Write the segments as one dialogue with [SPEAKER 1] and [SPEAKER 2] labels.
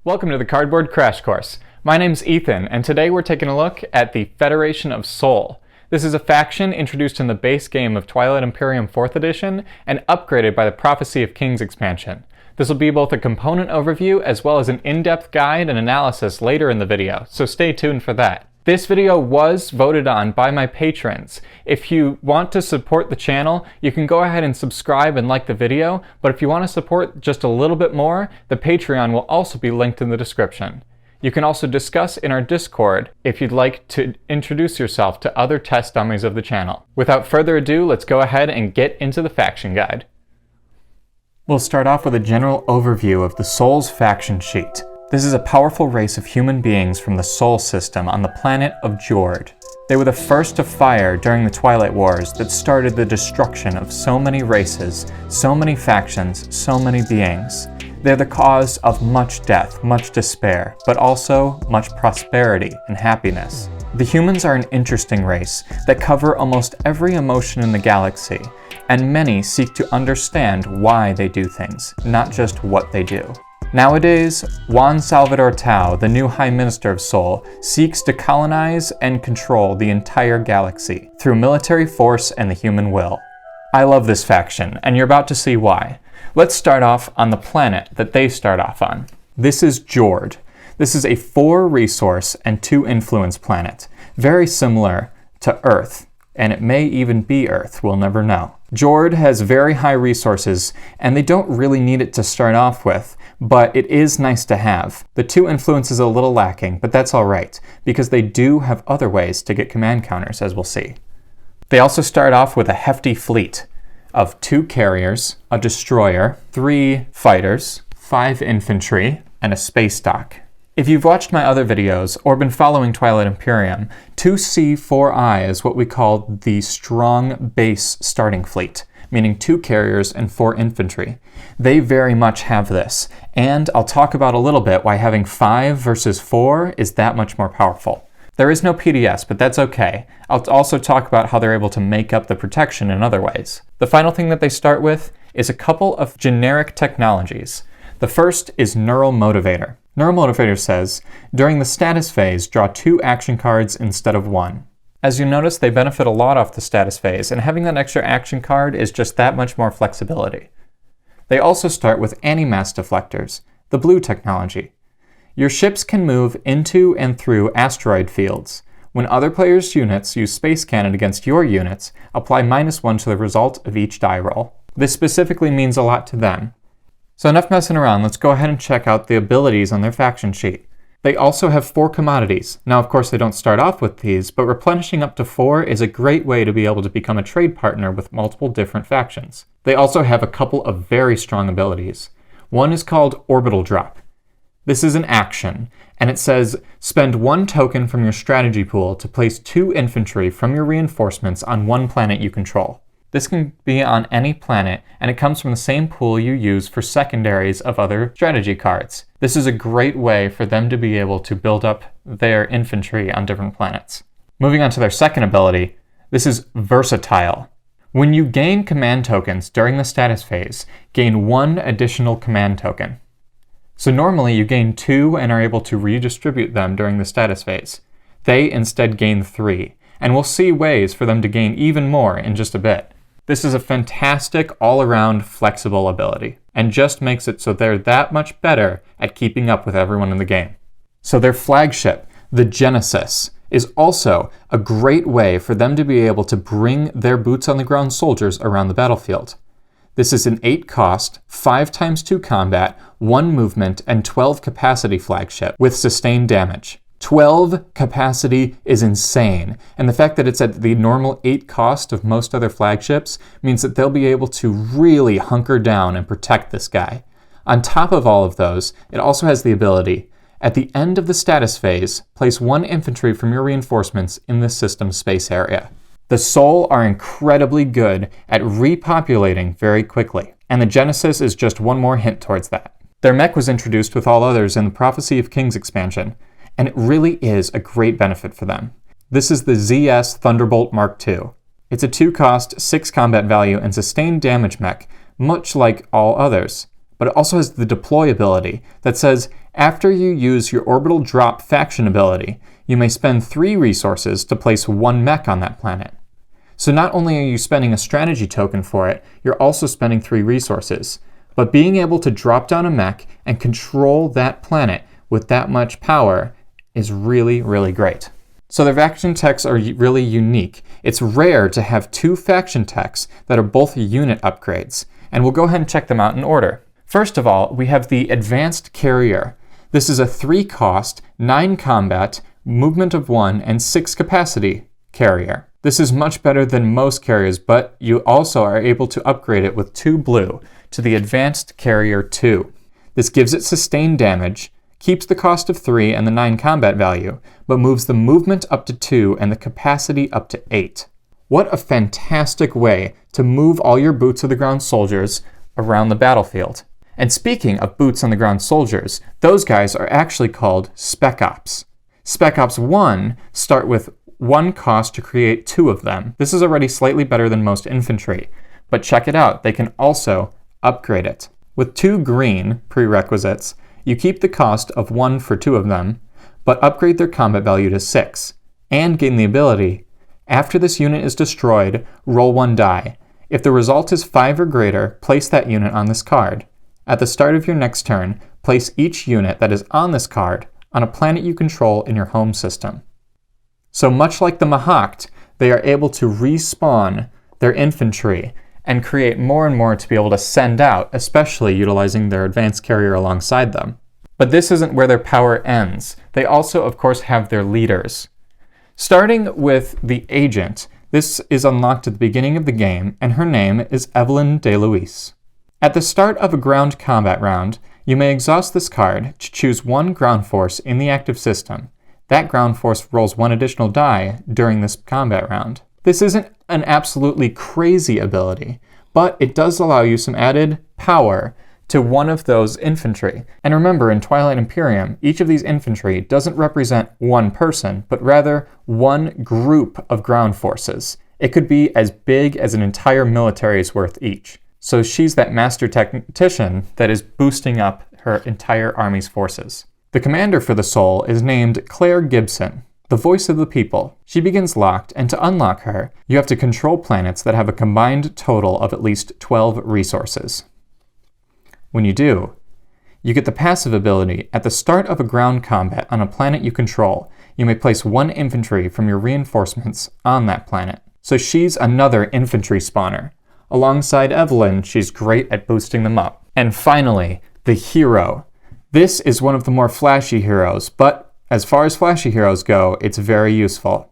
[SPEAKER 1] Welcome to the Cardboard Crash Course. My name's Ethan, and today we're taking a look at the Federation of Sol. This is a faction introduced in the base game of Twilight Imperium 4th edition and upgraded by the Prophecy of Kings expansion. This will be both a component overview as well as an in-depth guide and analysis later in the video, so stay tuned for that. This video was voted on by my patrons. If you want to support the channel, you can go ahead and subscribe and like the video, but if you want to support just a little bit more, the Patreon will also be linked in the description. You can also discuss in our Discord if you'd like to introduce yourself to other test dummies of the channel. Without further ado, let's go ahead and get into the faction guide. We'll start off with a general overview of the Sol's faction sheet. This is a powerful race of human beings from the Sol system on the planet of Jord. They were the first to fire during the Twilight Wars that started the destruction of so many races, so many factions, so many beings. They're the cause of much death, much despair, but also much prosperity and happiness. The humans are an interesting race that cover almost every emotion in the galaxy, and many seek to understand why they do things, not just what they do. Nowadays, Juan Salvador Tau, the new High Minister of Sol, seeks to colonize and control the entire galaxy through military force and the human will. I love this faction, and you're about to see why. Let's start off on the planet that they start off on. This is Jord. This is a 4-resource and 2-influence planet, very similar to Earth, and it may even be Earth, we'll never know. Jord has very high resources, and they don't really need it to start off with, but it is nice to have. The 2-influence is a little lacking, but that's alright, because they do have other ways to get command counters, as we'll see. They also start off with a hefty fleet of 2 carriers, a destroyer, 3 fighters, 5 infantry, and a space dock. If you've watched my other videos or been following Twilight Imperium, 2C4I is what we call the strong base starting fleet, meaning 2 carriers and 4 infantry. They very much have this, and I'll talk about a little bit why having 5 versus 4 is that much more powerful. There is no PDS, but that's okay. I'll also talk about how they're able to make up the protection in other ways. The final thing that they start with is a couple of generic technologies. The first is Neural Motivator. Neural Motivator says, during the status phase, draw 2 action cards instead of 1. As you notice, they benefit a lot off the status phase, and having that extra action card is just that much more flexibility. They also start with Animass Deflectors, the blue technology. Your ships can move into and through asteroid fields. When other players' units use Space Cannon against your units, apply -1 to the result of each die roll. This specifically means a lot to them. So enough messing around, let's go ahead and check out the abilities on their faction sheet. They also have 4 commodities. Now, of course, they don't start off with these, but replenishing up to 4 is a great way to be able to become a trade partner with multiple different factions. They also have a couple of very strong abilities. One is called Orbital Drop. This is an action, and it says, spend 1 token from your strategy pool to place 2 infantry from your reinforcements on 1 planet you control. This can be on any planet, and it comes from the same pool you use for secondaries of other strategy cards. This is a great way for them to be able to build up their infantry on different planets. Moving on to their second ability, this is Versatile. When you gain command tokens during the status phase, gain 1 additional command token. So normally you gain 2 and are able to redistribute them during the status phase. They instead gain 3, and we'll see ways for them to gain even more in just a bit. This is a fantastic all-around flexible ability, and just makes it so they're that much better at keeping up with everyone in the game. So their flagship, the Genesis, is also a great way for them to be able to bring their boots-on-the-ground soldiers around the battlefield. This is an 8 cost, 5x2 combat, 1 movement, and 12 capacity flagship with sustained damage. 12 capacity is insane, and the fact that it's at the normal 8 cost of most other flagships means that they'll be able to really hunker down and protect this guy. On top of all of those, it also has the ability, at the end of the status phase, place 1 infantry from your reinforcements in the system space area. The Sol are incredibly good at repopulating very quickly, and the Genesis is just one more hint towards that. Their mech was introduced with all others in the Prophecy of Kings expansion, and it really is a great benefit for them. This is the ZS Thunderbolt Mark II. It's a 2 cost, 6 combat value, and sustained damage mech, much like all others. But it also has the deploy ability that says After you use your orbital drop faction ability, you may spend 3 resources to place 1 mech on that planet. So not only are you spending a strategy token for it, you're also spending 3 resources. But being able to drop down a mech and control that planet with that much power is really, really great. So their faction techs are really unique. It's rare to have 2 faction techs that are both unit upgrades, and we'll go ahead and check them out in order. First of all, we have the Advanced Carrier. This is a 3 cost, 9 combat, movement of 1, and 6 capacity carrier. This is much better than most carriers, but you also are able to upgrade it with 2 blue to the Advanced Carrier 2. This gives it sustained damage, keeps the cost of 3 and the 9 combat value, but moves the movement up to 2 and the capacity up to 8. What a fantastic way to move all your boots on the ground soldiers around the battlefield. And speaking of boots on the ground soldiers, those guys are actually called Spec Ops. Spec Ops 1 start with 1 cost to create 2 of them. This is already slightly better than most infantry, but check it out, they can also upgrade it. With 2 green prerequisites, you keep the cost of 1 for 2 of them, but upgrade their combat value to 6, and gain the ability, after this unit is destroyed, roll 1 die. If the result is 5 or greater, place that unit on this card. At the start of your next turn, place each unit that is on this card on a planet you control in your home system. So much like the Mahact, they are able to respawn their infantry and create more and more to be able to send out, especially utilizing their advanced carrier alongside them. But this isn't where their power ends. They also, of course, have their leaders. Starting with the Agent, this is unlocked at the beginning of the game, and her name is Evelyn de Luis. At the start of a ground combat round, you may exhaust this card to choose 1 ground force in the active system. That ground force rolls 1 additional die during this combat round. This isn't an absolutely crazy ability, but it does allow you some added power to one of those infantry. And remember, in Twilight Imperium, each of these infantry doesn't represent 1 person, but rather 1 group of ground forces. It could be as big as an entire military's worth each. So she's that master tactician that is boosting up her entire army's forces. The commander for the Soul is named Claire Gibson, the voice of the people. She begins locked, and to unlock her, you have to control planets that have a combined total of at least 12 resources. When you do, you get the passive ability. At the start of a ground combat on a planet you control, you may place 1 infantry from your reinforcements on that planet. So she's another infantry spawner. Alongside Evelyn, she's great at boosting them up. And finally, the hero. This is one of the more flashy heroes, but as far as flashy heroes go, it's very useful.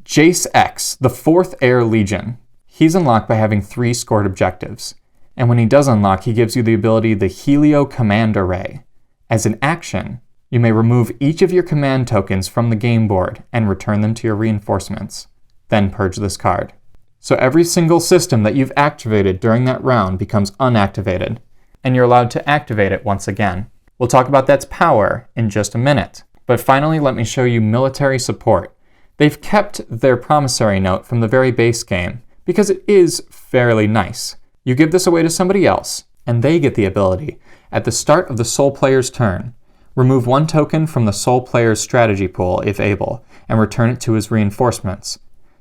[SPEAKER 1] Jace X, the 4th Air Legion. He's unlocked by having 3 scored objectives. And when he does unlock, he gives you the ability the Helio Command Array. As an action, you may remove each of your command tokens from the game board and return them to your reinforcements. Then purge this card. So every single system that you've activated during that round becomes unactivated, and you're allowed to activate it once again. We'll talk about that's power in just a minute. But finally, let me show you military support. They've kept their promissory note from the very base game, because it is fairly nice. You give this away to somebody else, and they get the ability, at the start of the Soul player's turn, remove 1 token from the Soul player's strategy pool, if able, and return it to his reinforcements.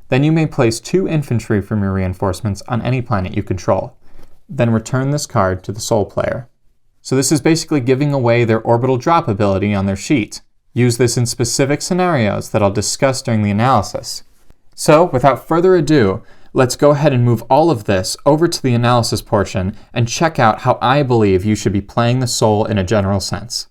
[SPEAKER 1] Then you may place 2 infantry from your reinforcements on any planet you control. Then return this card to the Soul player. So this is basically giving away their orbital drop ability on their sheet. Use this in specific scenarios that I'll discuss during the analysis. So, without further ado, let's go ahead and move all of this over to the analysis portion and check out how I believe you should be playing the Soul in a general sense.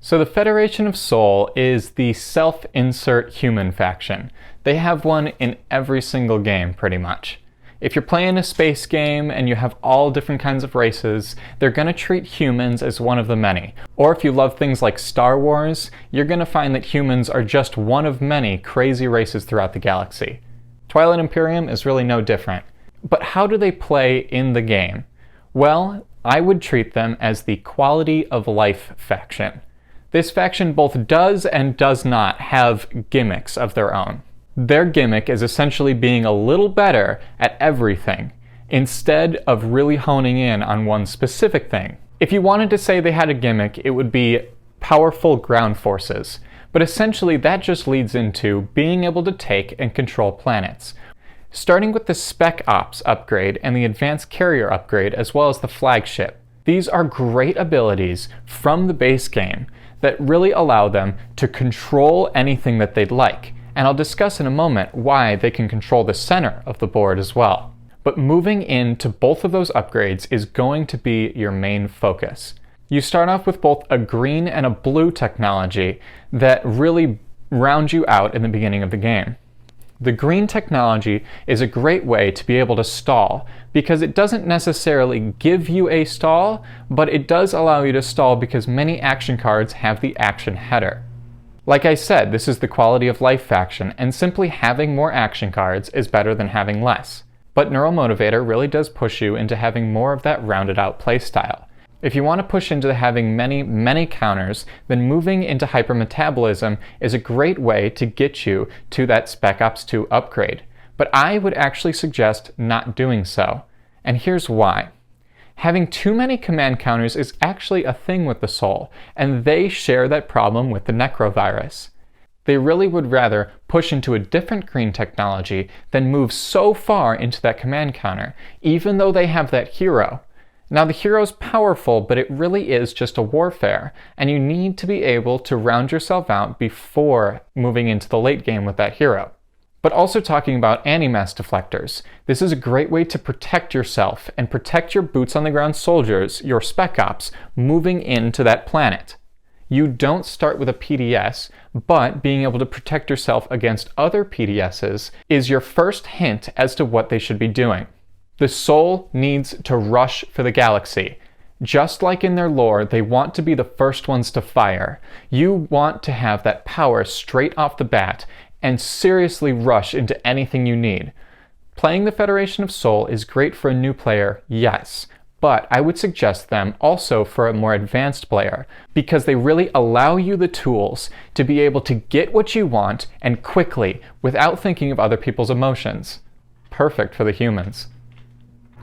[SPEAKER 1] So the Federation of Soul is the self-insert human faction. They have one in every single game, pretty much. If you're playing a space game and you have all different kinds of races, they're going to treat humans as one of the many. Or if you love things like Star Wars, you're going to find that humans are just one of many crazy races throughout the galaxy. Twilight Imperium is really no different. But how do they play in the game? Well, I would treat them as the quality of life faction. This faction both does and does not have gimmicks of their own. Their gimmick is essentially being a little better at everything, instead of really honing in on one specific thing. If you wanted to say they had a gimmick, it would be powerful ground forces. But essentially that just leads into being able to take and control planets. Starting with the Spec Ops upgrade and the Advanced Carrier upgrade, as well as the Flagship. These are great abilities from the base game that really allow them to control anything that they'd like. And I'll discuss in a moment why they can control the center of the board as well. But moving into both of those upgrades is going to be your main focus. You start off with both a green and a blue technology that really round you out in the beginning of the game. The green technology is a great way to be able to stall because it doesn't necessarily give you a stall, but it does allow you to stall because many action cards have the action header. Like I said, this is the quality of life faction, and simply having more action cards is better than having less. But Neural Motivator really does push you into having more of that rounded out playstyle. If you want to push into having many counters, then moving into hypermetabolism is a great way to get you to that Spec Ops 2 upgrade. But I would actually suggest not doing so. And here's why. Having too many command counters is actually a thing with the Soul, and they share that problem with the Necrovirus. They really would rather push into a different green technology than move so far into that command counter, even though they have that hero. Now the hero's powerful, but it really is just a warfare, and you need to be able to round yourself out before moving into the late game with that hero. But also talking about anti-mass deflectors, this is a great way to protect yourself and protect your boots on the ground soldiers, your Spec Ops, moving into that planet. You don't start with a PDS, but being able to protect yourself against other PDSs is your first hint as to what they should be doing. The Soul needs to rush for the galaxy. Just like in their lore, they want to be the first ones to fire. You want to have that power straight off the bat and seriously rush into anything you need. Playing the Federation of Soul is great for a new player, yes, but I would suggest them also for a more advanced player because they really allow you the tools to be able to get what you want and quickly without thinking of other people's emotions. Perfect for the humans.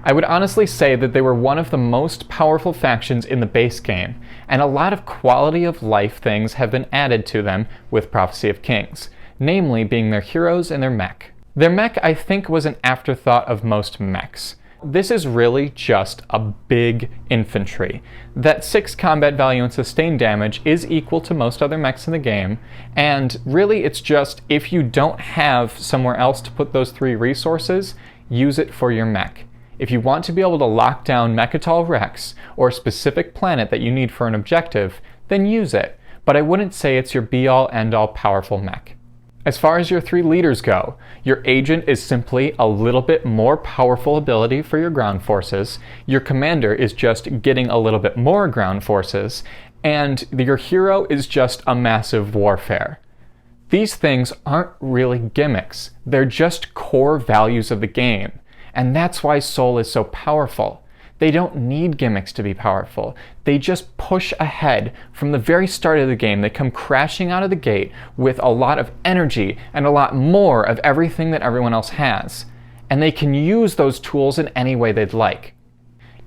[SPEAKER 1] I would honestly say that they were one of the most powerful factions in the base game, and a lot of quality of life things have been added to them with Prophecy of Kings, namely being their heroes and their mech. Their mech, I think, was an afterthought of most mechs. This is really just a big infantry. That 6 combat value and sustained damage is equal to most other mechs in the game, and really it's just if you don't have somewhere else to put those 3 resources, use it for your mech. If you want to be able to lock down Mechatol Rex or a specific planet that you need for an objective, then use it, but I wouldn't say it's your be-all end-all powerful mech. As far as your 3 leaders go, your agent is simply a little bit more powerful ability for your ground forces, your commander is just getting a little bit more ground forces, and your hero is just a massive warfare. These things aren't really gimmicks, they're just core values of the game, and that's why Soul is so powerful. They don't need gimmicks to be powerful. They just push ahead from the very start of the game. They come crashing out of the gate with a lot of energy and a lot more of everything that everyone else has. And they can use those tools in any way they'd like.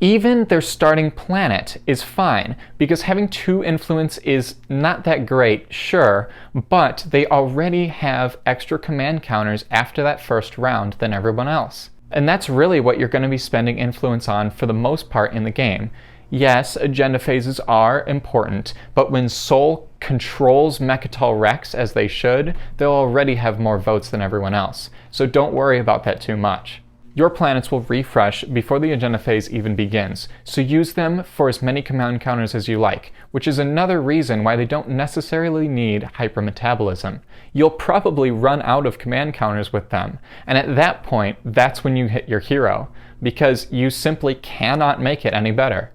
[SPEAKER 1] Even their starting planet is fine, because having 2 influence is not that great, sure, but they already have extra command counters after that first round than everyone else. And that's really what you're going to be spending influence on for the most part in the game. Yes, agenda phases are important, but when Soul controls Mechatol Rex as they should, they'll already have more votes than everyone else. So don't worry about that too much. Your planets will refresh before the agenda phase even begins, so use them for as many command counters as you like, which is another reason why they don't necessarily need hypermetabolism. You'll probably run out of command counters with them, and at that point, that's when you hit your hero, because you simply cannot make it any better.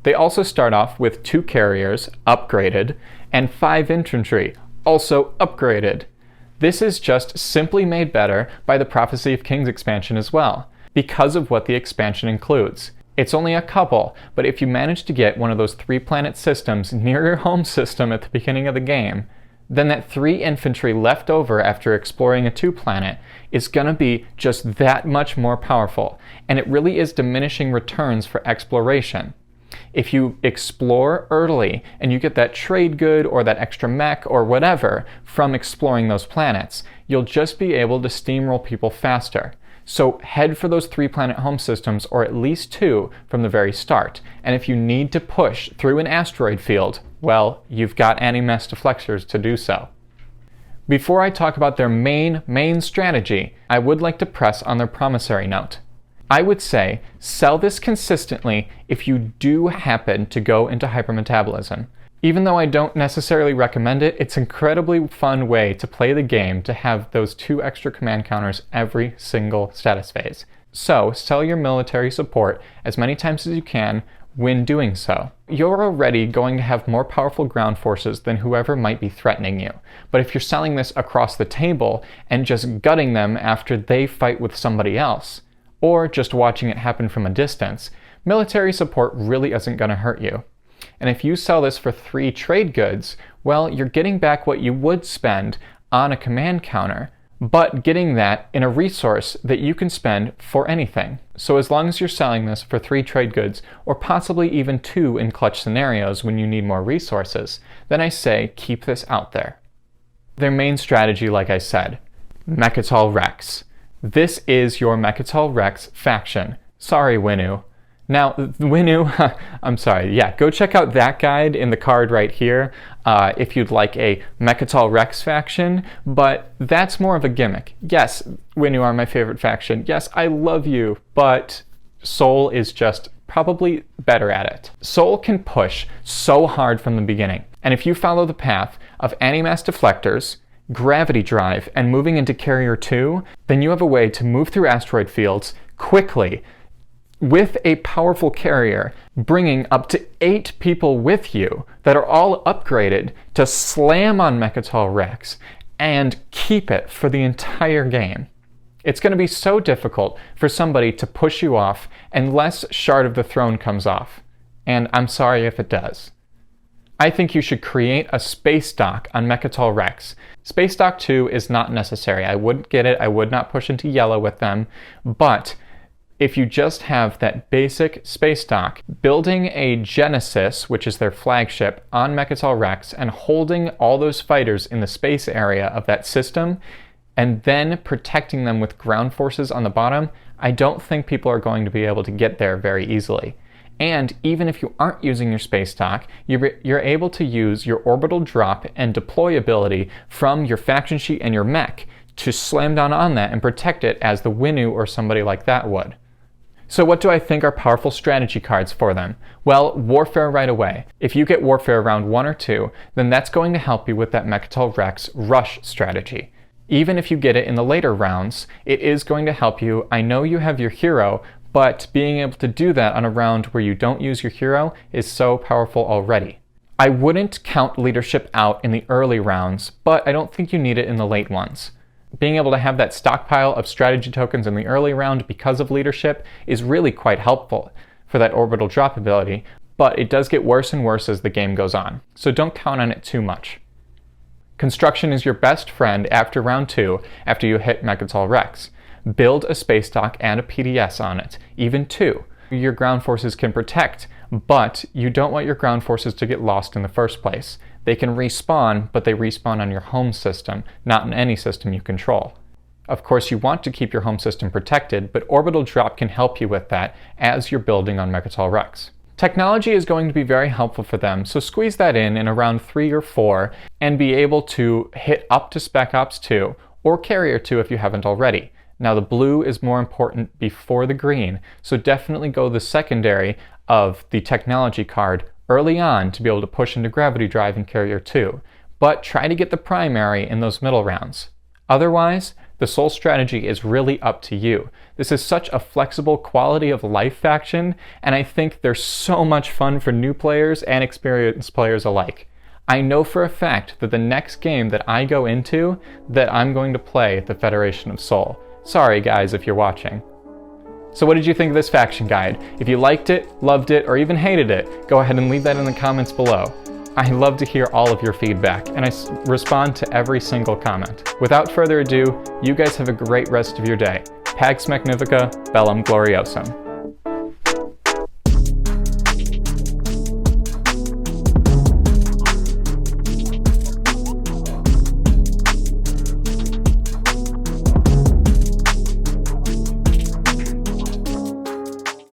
[SPEAKER 1] They also start off with 2 carriers, upgraded, and 5 infantry, also upgraded. This is just simply made better by the Prophecy of Kings expansion as well, because of what the expansion includes. It's only a couple, but if you manage to get one of those 3-planet systems near your home system at the beginning of the game, then that 3 infantry left over after exploring a 2-planet is gonna be just that much more powerful, and it really is diminishing returns for exploration. If you explore early and you get that trade good or that extra mech or whatever from exploring those planets, you'll just be able to steamroll people faster. So head for those 3-planet home systems, or at least 2 from the very start. And if you need to push through an asteroid field, well, you've got anti-mass deflectors to do so. Before I talk about their main strategy, I would like to press on their promissory note. I would say sell this consistently if you do happen to go into hypermetabolism. Even though I don't necessarily recommend it, it's an incredibly fun way to play the game to have those 2 extra command counters every single status phase. So sell your military support as many times as you can when doing so. You're already going to have more powerful ground forces than whoever might be threatening you. But if you're selling this across the table and just gutting them after they fight with somebody else, or just watching it happen from a distance, military support really isn't going to hurt you. And if you sell this for 3 trade goods, well, you're getting back what you would spend on a command counter, but getting that in a resource that you can spend for anything. So as long as you're selling this for 3 trade goods, or possibly even 2 in clutch scenarios when you need more resources, then I say keep this out there. Their main strategy, like I said, Mechatol Rex. This is your Mechatol Rex faction. Sorry, Winu. Now, Winu, I'm sorry, yeah, go check out that guide in the card right here if you'd like a Mechatol Rex faction, but that's more of a gimmick. Yes, Winu are my favorite faction. Yes, I love you, but Sol is just probably better at it. Sol can push so hard from the beginning, and if you follow the path of anti-mass deflectors, gravity drive, and moving into Carrier 2, then you have a way to move through asteroid fields quickly with a powerful carrier, bringing up to 8 people with you that are all upgraded to slam on Mechatol Rex and keep it for the entire game. It's going to be so difficult for somebody to push you off unless Shard of the Throne comes off, and I'm sorry if it does. I think you should create a space dock on Mechatol Rex. Space dock 2 is not necessary. I wouldn't get it. I would not push into yellow with them. But if you just have that basic space dock, building a Genesis, which is their flagship, on Mechatol Rex and holding all those fighters in the space area of that system, and then protecting them with ground forces on the bottom, I don't think people are going to be able to get there very easily. And even if you aren't using your space dock, you're able to use your orbital drop and deploy ability from your faction sheet and your mech to slam down on that and protect it as the Winu or somebody like that would. So what do I think are powerful strategy cards for them? Well, Warfare right away. If you get Warfare round 1 or 2, then that's going to help you with that Mechatol Rex rush strategy. Even if you get it in the later rounds, it is going to help you. I know you have your hero, but being able to do that on a round where you don't use your hero is so powerful already. I wouldn't count leadership out in the early rounds, but I don't think you need it in the late ones. Being able to have that stockpile of strategy tokens in the early round because of leadership is really quite helpful for that orbital drop ability, but it does get worse and worse as the game goes on, so don't count on it too much. Construction is your best friend after round 2 after you hit Mechatol Rex. Build a space dock and a PDS on it, even 2. Your ground forces can protect, but you don't want your ground forces to get lost in the first place. They can respawn, but they respawn on your home system, not in any system you control. Of course, you want to keep your home system protected, but orbital drop can help you with that as you're building on Mechatol Rex. Technology is going to be very helpful for them, so squeeze that in around 3 or 4 and be able to hit up to Spec Ops 2 or Carrier 2 if you haven't already. Now the blue is more important before the green, so definitely go the secondary of the technology card early on to be able to push into Gravity Drive and Carrier 2, but try to get the primary in those middle rounds. Otherwise, the Sol strategy is really up to you. This is such a flexible quality of life faction, and I think they're so much fun for new players and experienced players alike. I know for a fact that the next game that I go into, that I'm going to play the Federation of Sol. Sorry guys if you're watching. So what did you think of this faction guide? If you liked it, loved it, or even hated it, go ahead and leave that in the comments below. I love to hear all of your feedback, and I respond to every single comment. Without further ado, you guys have a great rest of your day. Pax Magnifica, Bellum Gloriosum.